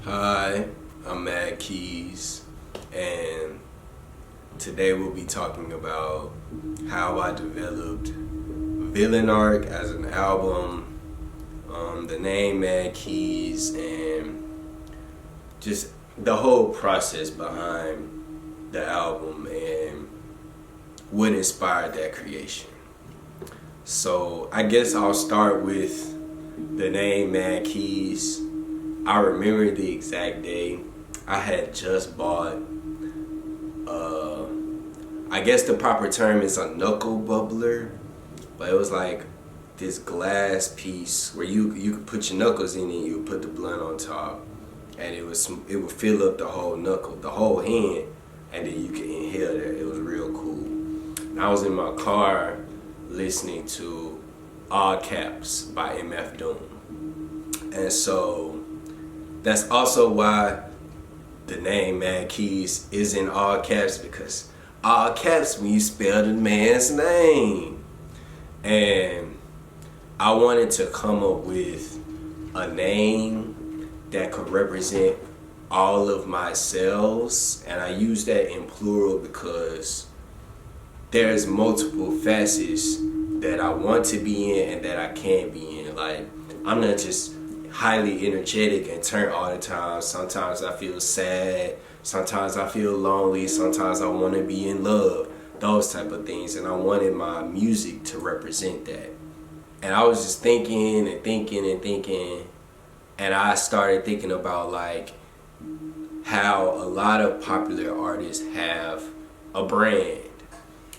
Hi, I'm Mad Keys, and today we'll be talking about how I developed Villain Arc as an album, the name Mad Keys, and just the whole process behind the album and what inspired that creation. So I guess I'll start with the name Mad Keys. I remember the exact day. I had just bought, I guess the proper term is a knuckle bubbler, but it was like this glass piece where you could put your knuckles in and you would put the blunt on top, and it would fill up the whole knuckle, the whole hand, and then you could inhale that. It was real cool. And I was in my car listening to All Caps by MF Doom, and so that's also why the name Mad Keys is in all caps, because all caps when you spell the man's name. And I wanted to come up with a name that could represent all of my selves, and I use that in plural because there's multiple facets that I want to be in and that I can't be in. Like, I'm not just highly energetic and turn all the time. Sometimes I feel sad, sometimes I feel lonely, sometimes I want to be in love, those type of things. And I wanted my music to represent that. And I was just thinking, and I started thinking about like how a lot of popular artists have a brand.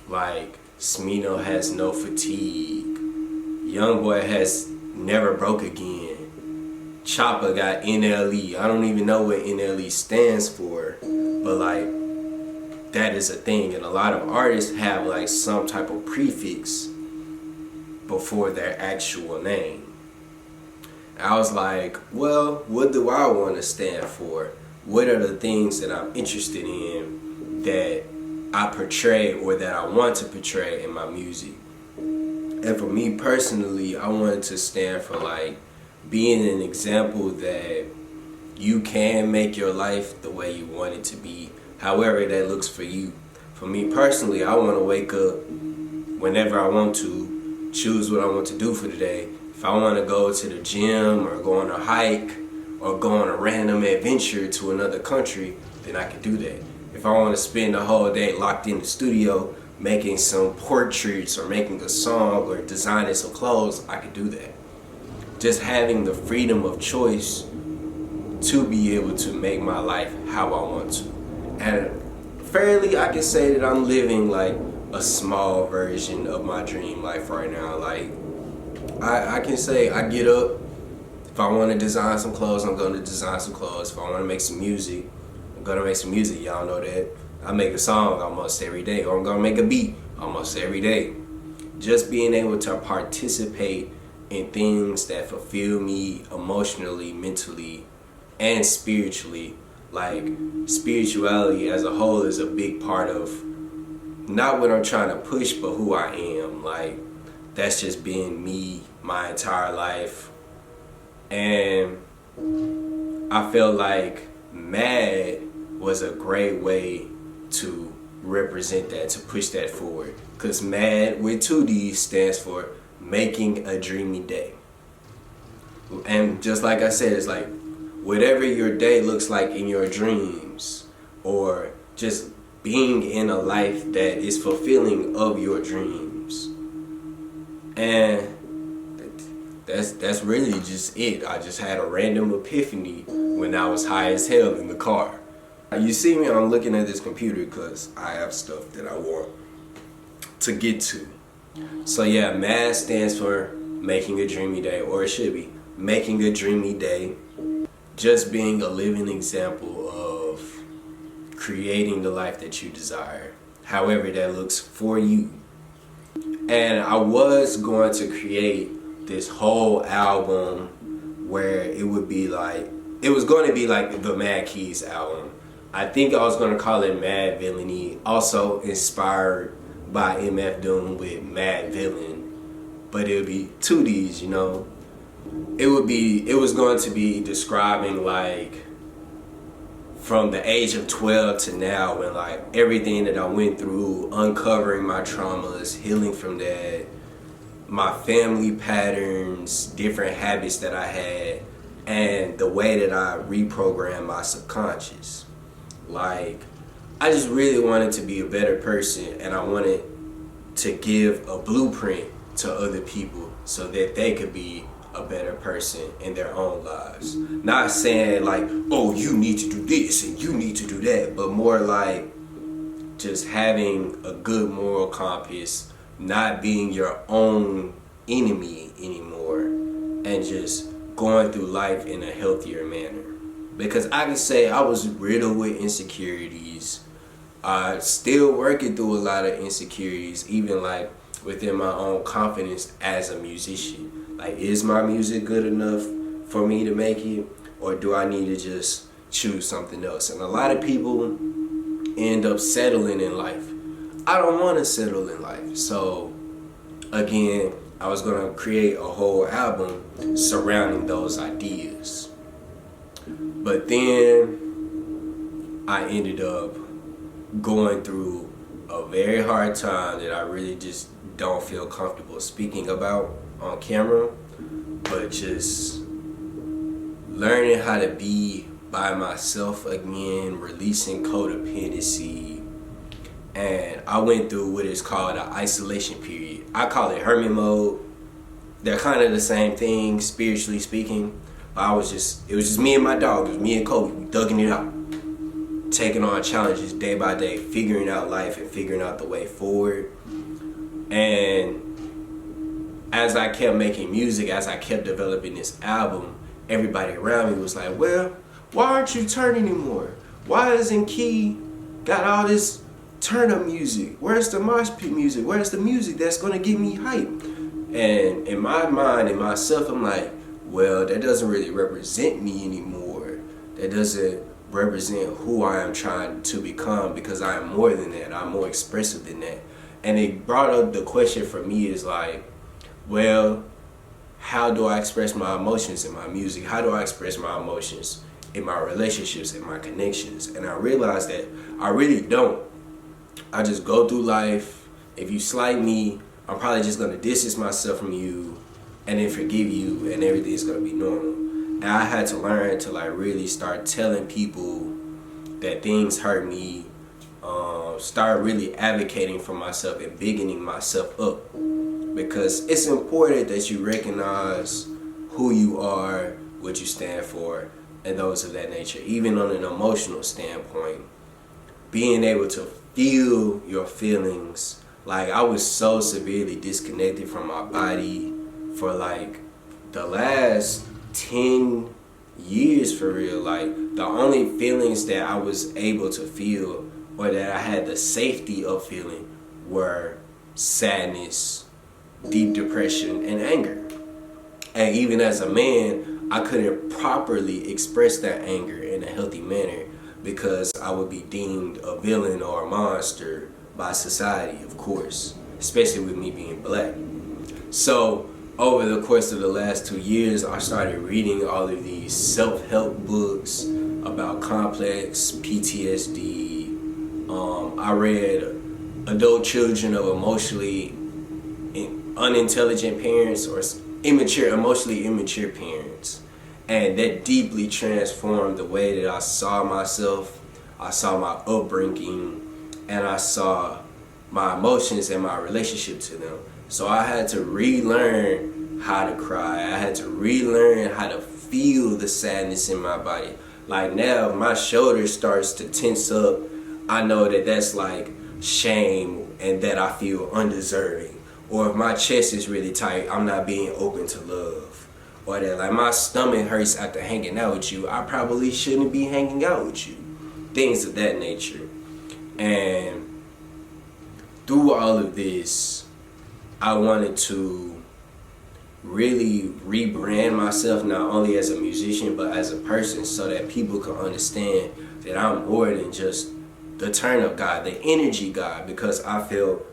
Like Smino has No Fatigue, Youngboy has Never Broke Again, Chopper got NLE. I don't even know what NLE stands for, but like that is a thing. And a lot of artists have like some type of prefix before their actual name. And I was like, well, what do I want to stand for? What are the things that I'm interested in that I portray or that I want to portray in my music? And for me personally, I wanted to stand for like being an example that you can make your life the way you want it to be, however that looks for you. For me personally, I want to wake up whenever I want to, choose what I want to do for the day. If I want to go to the gym or go on a hike or go on a random adventure to another country, then I can do that. If I want to spend the whole day locked in the studio making some portraits or making a song or designing some clothes, I can do that. Just having the freedom of choice to be able to make my life how I want to. And fairly, I can say that I'm living like a small version of my dream life right now. Like, I can say I get up, if I want to design some clothes, I'm going to design some clothes. If I want to make some music, I'm going to make some music. Y'all know that. I make a song almost every day, or I'm going to make a beat almost every day. Just being able to participate in things that fulfill me emotionally, mentally, and spiritually. Like, spirituality as a whole is a big part of not what I'm trying to push, but who I am. Like, that's just been me my entire life. And I felt like MADD was a great way to represent that, to push that forward. Because MADD with 2 D's stands for Making a Dreamy Day. And just like I said, it's like whatever your day looks like in your dreams, or just being in a life that is fulfilling of your dreams. And that's really just it. I just had a random epiphany when I was high as hell in the car. You see me, I'm looking at this computer because I have stuff that I want to get to. So yeah, MADD stands for Making a Dreamy Day, or it should be Making a Dreamy Day. Just being a living example of creating the life that you desire, however that looks for you. And I was going to create this whole album where it would be like, it was going to be like the Mad Keys album. I think I was going to call it Mad Villainy, also inspired by MF Doom with Mad Villain, but it would be 2 Ds, you know. It was going to be describing like from the age of 12 to now, when like everything that I went through, uncovering my traumas, healing from that, my family patterns, different habits that I had, and the way that I reprogrammed my subconscious. Like, I just really wanted to be a better person, and I wanted to give a blueprint to other people so that they could be a better person in their own lives. Not saying like, oh, you need to do this and you need to do that, but more like just having a good moral compass, not being your own enemy anymore, and just going through life in a healthier manner. Because I can say I was riddled with insecurities. I still working through a lot of insecurities, even like within my own confidence as a musician. Like, is my music good enough for me to make it, or do I need to just choose something else? And a lot of people end up settling in life. I don't want to settle in life. So again, I was going to create a whole album surrounding those ideas. But then I ended up going through a very hard time that I really just don't feel comfortable speaking about on camera, but just learning how to be by myself again, releasing codependency. And I went through what is called an isolation period. I call it hermit mode. They're kind of the same thing, spiritually speaking. But it was just me and my dog. It was me and Kobe. We thugging it out, taking on challenges day by day, figuring out life and figuring out the way forward. And as I kept making music, as I kept developing this album, everybody around me was like, well, why aren't you turning anymore? Why isn't Key got all this turn up music? Where's the mosh pit music? Where's the music that's gonna give me hype? And in my mind, in myself, I'm like, well, that doesn't really represent me anymore. That doesn't represent who I am trying to become, because I am more than that. I'm more expressive than that. And it brought up the question for me is like, well, how do I express my emotions in my music? How do I express my emotions in my relationships and my connections? And I realized that I really don't. I just go through life. If you slight me, I'm probably just gonna distance myself from you and then forgive you, and everything's gonna be normal. And I had to learn to like really start telling people that things hurt me, start really advocating for myself and bigging myself up. Because it's important that you recognize who you are, what you stand for, and those of that nature. Even on an emotional standpoint, being able to feel your feelings. Like, I was so severely disconnected from my body for like the last 10 years, for real. Like, the only feelings that I was able to feel, or that I had the safety of feeling, were sadness, deep depression, and anger. And even as a man, I couldn't properly express that anger in a healthy manner, because I would be deemed a villain or a monster by society, of course, especially with me being black. So over the course of the last 2 years, I started reading all of these self-help books about complex PTSD. I read Adult Children of Emotionally Unintelligent Parents, or emotionally immature parents. And that deeply transformed the way that I saw myself, I saw my upbringing, and I saw my emotions and my relationship to them. So I had to relearn how to cry. I had to relearn how to feel the sadness in my body. Like, now, if my shoulder starts to tense up, I know that that's like shame and that I feel undeserving. Or if my chest is really tight, I'm not being open to love. Or that like my stomach hurts after hanging out with you, I probably shouldn't be hanging out with you. Things of that nature. And through all of this, I wanted to really rebrand myself, not only as a musician, but as a person, so that people can understand that I'm more than just the turn up guy, the energy guy. Because I feel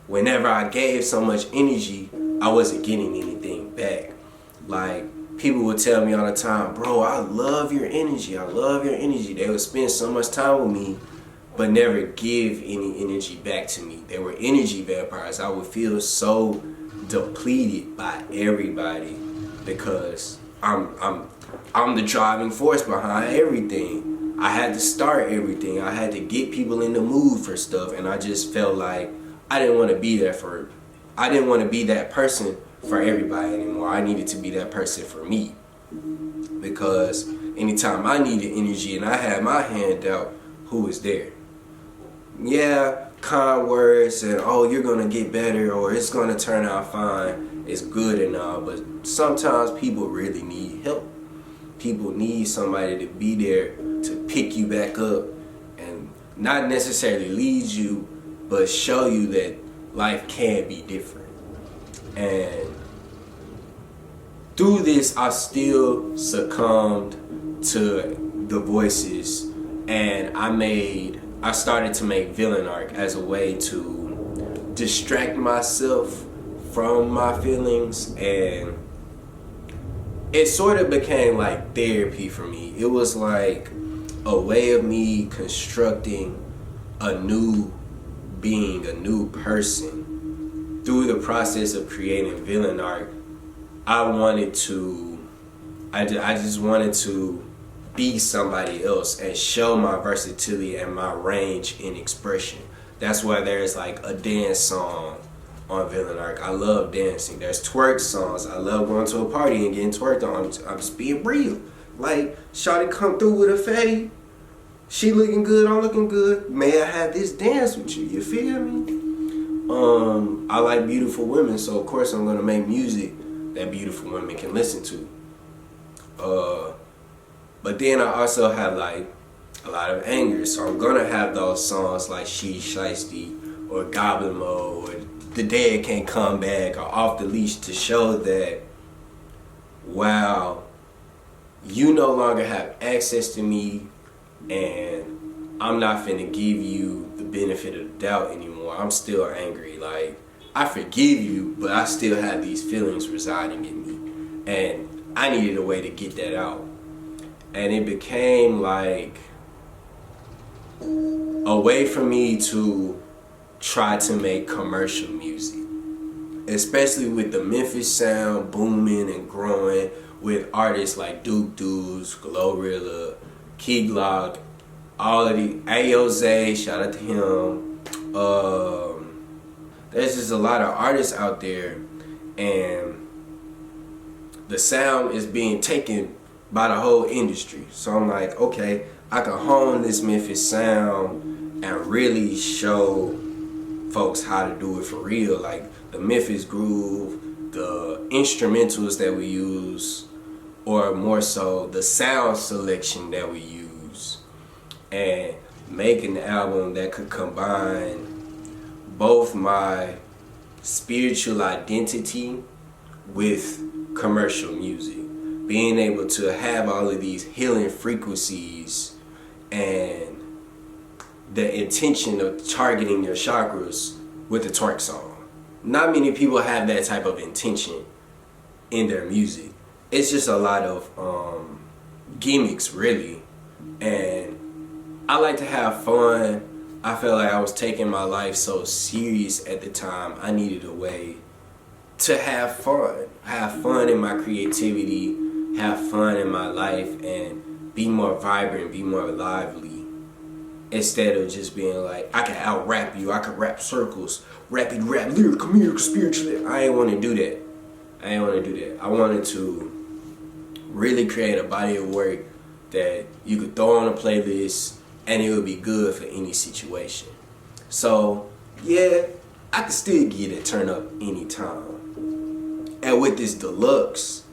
whenever I gave so much energy, I wasn't getting anything back. Like, people would tell me all the time, bro, I love your energy. I love your energy. They would spend so much time with me, but never give any energy back to me. They were energy vampires. I would feel so depleted by everybody because I'm the driving force behind everything. I had to start everything. I had to get people in the mood for stuff, and I just felt like I didn't want to be that person for everybody anymore. I needed to be that person for me, because anytime I needed energy and I had my hand out, who was there? Yeah, kind words and, oh, you're gonna get better, or it's gonna turn out fine, it's good and all, but sometimes people really need help. People need somebody to be there to pick you back up and not necessarily lead you, but show you that life can be different. And through this, I still succumbed to the voices, and I started to make villain art as a way to distract myself from my feelings, and it sort of became like therapy for me. It was like a way of me constructing a new being, a new person. Through the process of creating villain art, I just wanted to be somebody else and show my versatility and my range in expression. That's why there's like a dance song on villain art. I love dancing. There's twerk songs. I love going to a party and getting twerked on. I'm just being real. Like, shawty come through with a fatty. She looking good, I'm looking good. May I have this dance with you? You feel me? I like beautiful women, so of course I'm gonna make music that beautiful women can listen to. But then I also have like a lot of anger, so I'm gonna have those songs like She Shiesty or Goblin Mode or The Dead Can't Come Back or Off the Leash, to show that, wow, you no longer have access to me, and I'm not finna give you the benefit of the doubt anymore. I'm still angry. Like, I forgive you, but I still have these feelings residing in me, and I needed a way to get that out. And it became like a way for me to try to make commercial music, especially with the Memphis sound booming and growing, with artists like Duke Deuce, Glorilla, Key Glock, all of the Ayoze, shout out to him. There's just a lot of artists out there, and the sound is being taken by the whole industry. So I'm like, okay, I can hone this Memphis sound and really show folks how to do it for real. Like the Memphis groove, the instrumentals that we use, or more so the sound selection that we use, and make an album that could combine both my spiritual identity with commercial music. Being able to have all of these healing frequencies and the intention of targeting your chakras with a twerk song. Not many people have that type of intention in their music. It's just a lot of gimmicks, really. And I like to have fun. I felt like I was taking my life so serious at the time. I needed a way to have fun in my creativity, have fun in my life, and be more vibrant, be more lively, instead of just being like, I can out rap you, I can rap circles, rapid rap, lyric, comedic, spiritual. I ain't want to do that. I wanted to really create a body of work that you could throw on a playlist and it would be good for any situation. So yeah, I could still get it turn up anytime. And with this deluxe,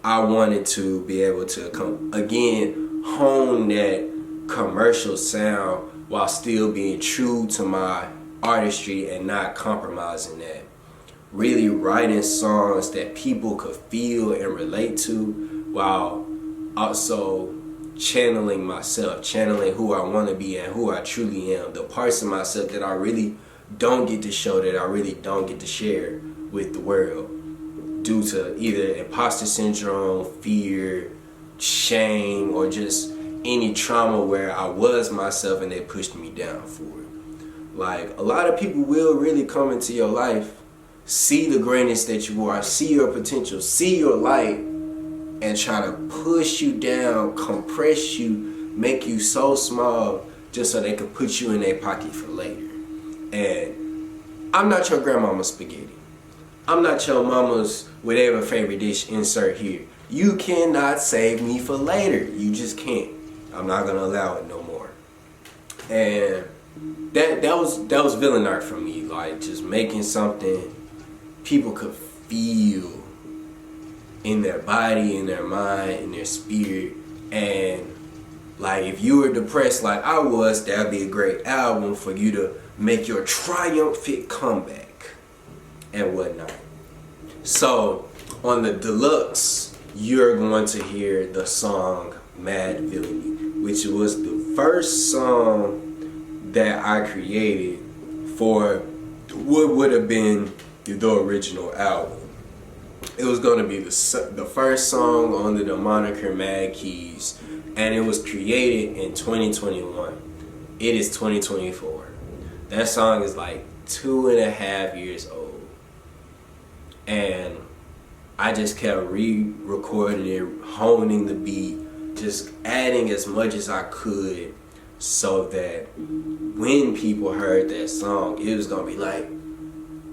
I wanted to be able to again hone that commercial sound while still being true to my artistry and not compromising that. Really writing songs that people could feel and relate to, while also channeling myself, channeling who I want to be and who I truly am, the parts of myself that I really don't get to show, that I really don't get to share with the world. due to either imposter syndrome, fear, shame, or just any trauma where I was myself and they pushed me down for it. Like, a lot of people will really come into your life, see the greatness that you are, see your potential, see your light, and try to push you down, compress you, make you so small just so they could put you in their pocket for later. And I'm not your grandmama's spaghetti. I'm not your mama's whatever favorite dish, insert here. You cannot save me for later. You just can't. I'm not gonna allow it no more. And that was villain art for me. Like, just making something people could feel in their body, in their mind, in their spirit. And like, if you were depressed like I was, that'd be a great album for you to make your triumphant comeback and whatnot. So on the deluxe, you're going to hear the song Mad Villainy, which was the first song that I created for what would have been the original album. It was going to be the first song under the moniker Mad Keys, and it was created in 2021. It is 2024. That song is like 2.5 years old, and I just kept re-recording it, honing the beat, just adding as much as I could so that when people heard that song, it was going to be like,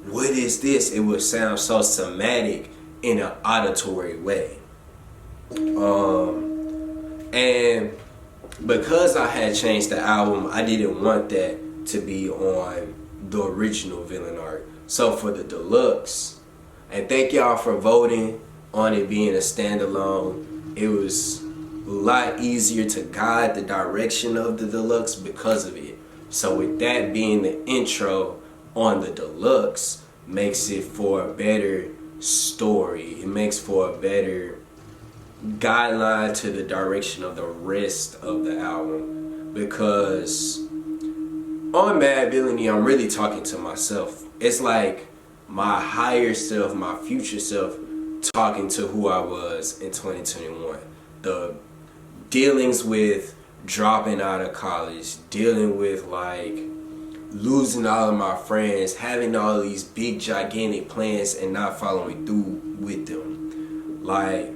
what is this? It would sound so somatic in an auditory way. And because I had changed the album, I didn't want that to be on the original Villain Art. So for the deluxe, and thank y'all for voting on it being a standalone, it was a lot easier to guide the direction of the deluxe because of it. So with that being the intro on the deluxe, makes it for a better story. It makes for a better guideline to the direction of the rest of the album, because on Mad Villainy, I'm really talking to myself. It's like my higher self, my future self, talking to who I was in 2021. The dealings with dropping out of college, dealing with like losing all of my friends, having all of these big gigantic plans and not following through with them. Like,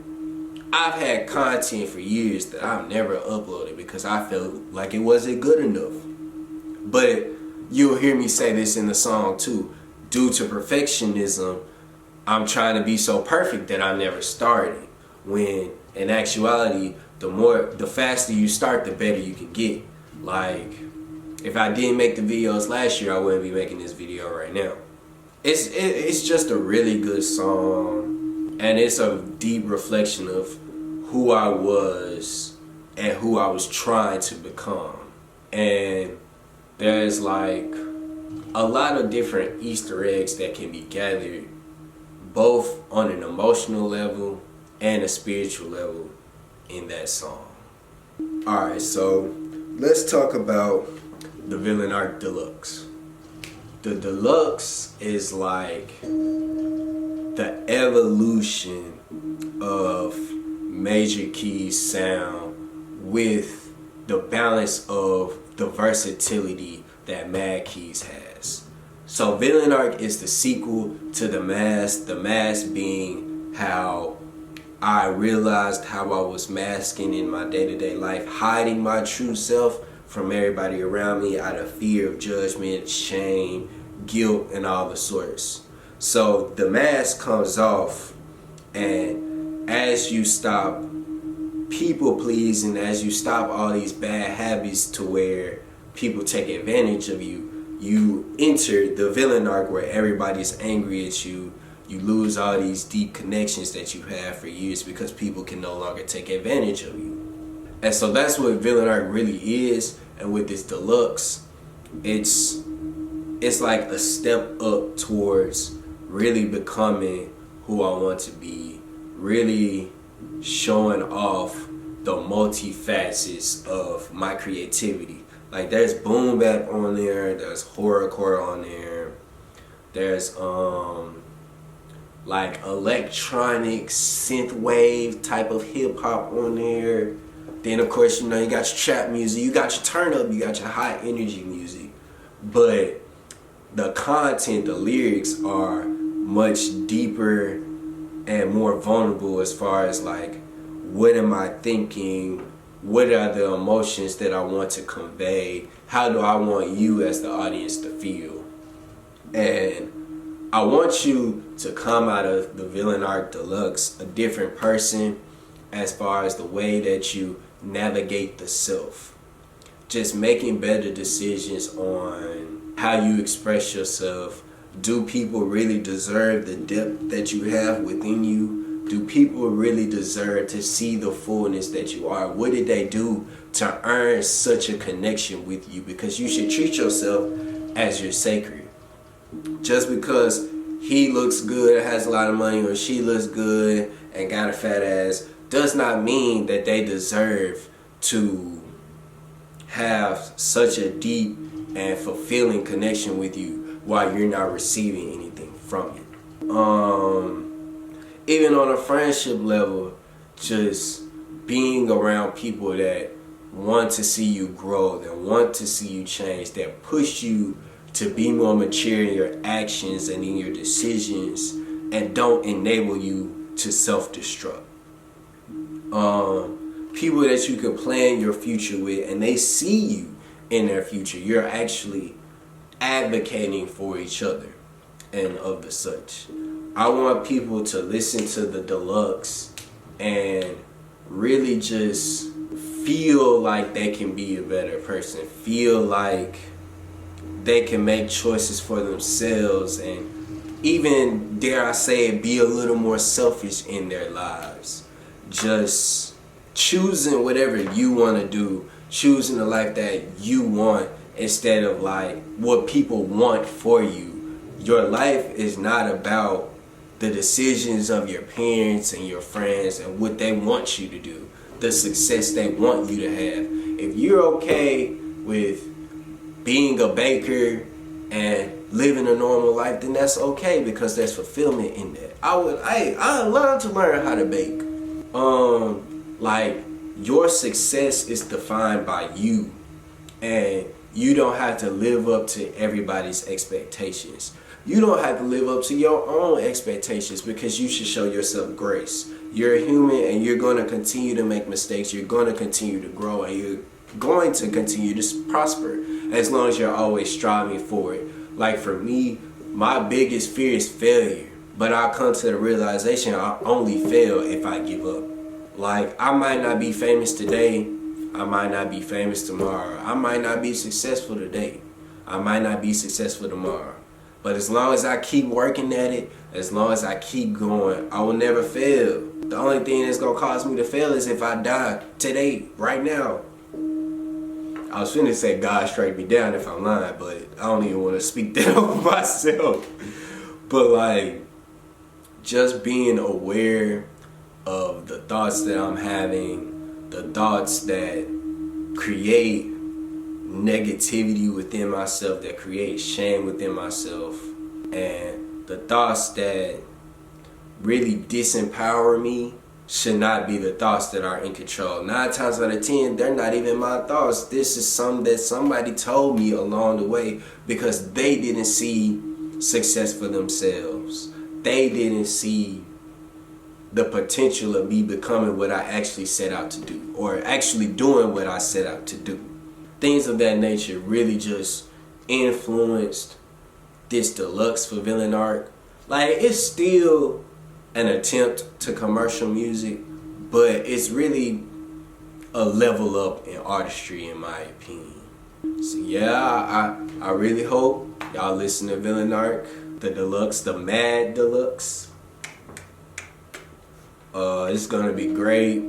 I've had content for years that I've never uploaded because I felt like it wasn't good enough. But you'll hear me say this in the song too. Due to perfectionism, I'm trying to be so perfect that I never started. When in actuality, the faster you start, the better you can get. Like, if I didn't make the videos last year, I wouldn't be making this video right now. It's just a really good song, and it's a deep reflection of who I was and who I was trying to become. And there's like a lot of different Easter eggs that can be gathered, both on an emotional level and a spiritual level in that song. Alright, so let's talk about the Villain Art Deluxe. The Deluxe is like the evolution of Major Key's sound with the balance of the versatility that Mad Keys has. So Villain Art is the sequel to The Mask being how I realized how I was masking in my day-to-day life, hiding my true self from everybody around me out of fear of judgment, shame, guilt, and all the sorts. So the mask comes off, and as you stop people pleasing, as you stop all these bad habits to where people take advantage of you, you enter the villain arc where everybody's angry at you. You lose all these deep connections that you had for years because people can no longer take advantage of you. And so that's what villain arc really is. And with this deluxe, it's like a step up towards really becoming who I want to be, really showing off the multifacets of my creativity. Like, there's boom bap on there, there's horrorcore on there, there's like electronic synth wave type of hip hop on there. Then of course, you know, you got your trap music, you got your turn up, you got your high energy music. But the content, the lyrics are much deeper and more vulnerable as far as like, what am I thinking? What are the emotions that I want to convey? How do I want you as the audience to feel? And I want you to come out of the Villain Arc Deluxe a different person as far as the way that you navigate the self. Just making better decisions on how you express yourself. Do people really deserve the depth that you have within you? Do people really deserve to see the fullness that you are? What did they do to earn such a connection with you? Because you should treat yourself as you're sacred. Just because he looks good, has a lot of money, or she looks good and got a fat ass, does not mean that they deserve to have such a deep and fulfilling connection with you while you're not receiving anything from it. Even on a friendship level, just being around people that want to see you grow, that want to see you change, that push you to be more mature in your actions and in your decisions, and don't enable you to self-destruct. People that you can plan your future with, and they see you in their future. You're actually advocating for each other and of the such. I want people to listen to the Deluxe and really just feel like they can be a better person, feel like they can make choices for themselves, and even, dare I say it, be a little more selfish in their lives. Just choosing whatever you want to do, choosing the life that you want instead of like what people want for you. Your life is not about the decisions of your parents and your friends and what they want you to do, the success they want you to have. If you're okay with being a baker and living a normal life, then that's okay, because there's fulfillment in that. I love to learn how to bake. Like, your success is defined by you, and you don't have to live up to everybody's expectations. You don't have to live up to your own expectations, because you should show yourself grace. You're human, and you're going to continue to make mistakes. You're going to continue to grow, and you're going to continue to prosper as long as you're always striving for it. Like for me, my biggest fear is failure, but I come to the realization I only fail if I give up. Like, I might not be famous today, I might not be famous tomorrow, I might not be successful today, I might not be successful tomorrow. But as long as I keep working at it, as long as I keep going, I will never fail. The only thing that's gonna cause me to fail is if I die today, right now. I was finna say God strike me down if I'm lying, but I don't even want to speak that over myself. But like, just being aware of the thoughts that I'm having, the thoughts that create negativity within myself, that create shame within myself, and the thoughts that really disempower me should not be the thoughts that are in control. 9 times out of 10, they're not even my thoughts. This is something that somebody told me along the way, because they didn't see success for themselves. They didn't see the potential of me becoming what I actually set out to do, or actually doing what I set out to do. Things of that nature really just influenced this Deluxe for Villain Arc. Like, it's still an attempt to commercial music, but it's really a level up in artistry, in my opinion. So yeah, I really hope y'all listen to Villain Arc, the Deluxe, the MADD Deluxe. It's gonna be great.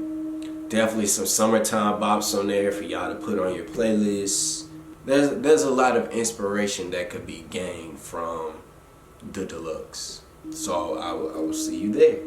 Definitely some summertime bops on there for y'all to put on your playlists. There's a lot of inspiration that could be gained from the Deluxe. So I will see you there.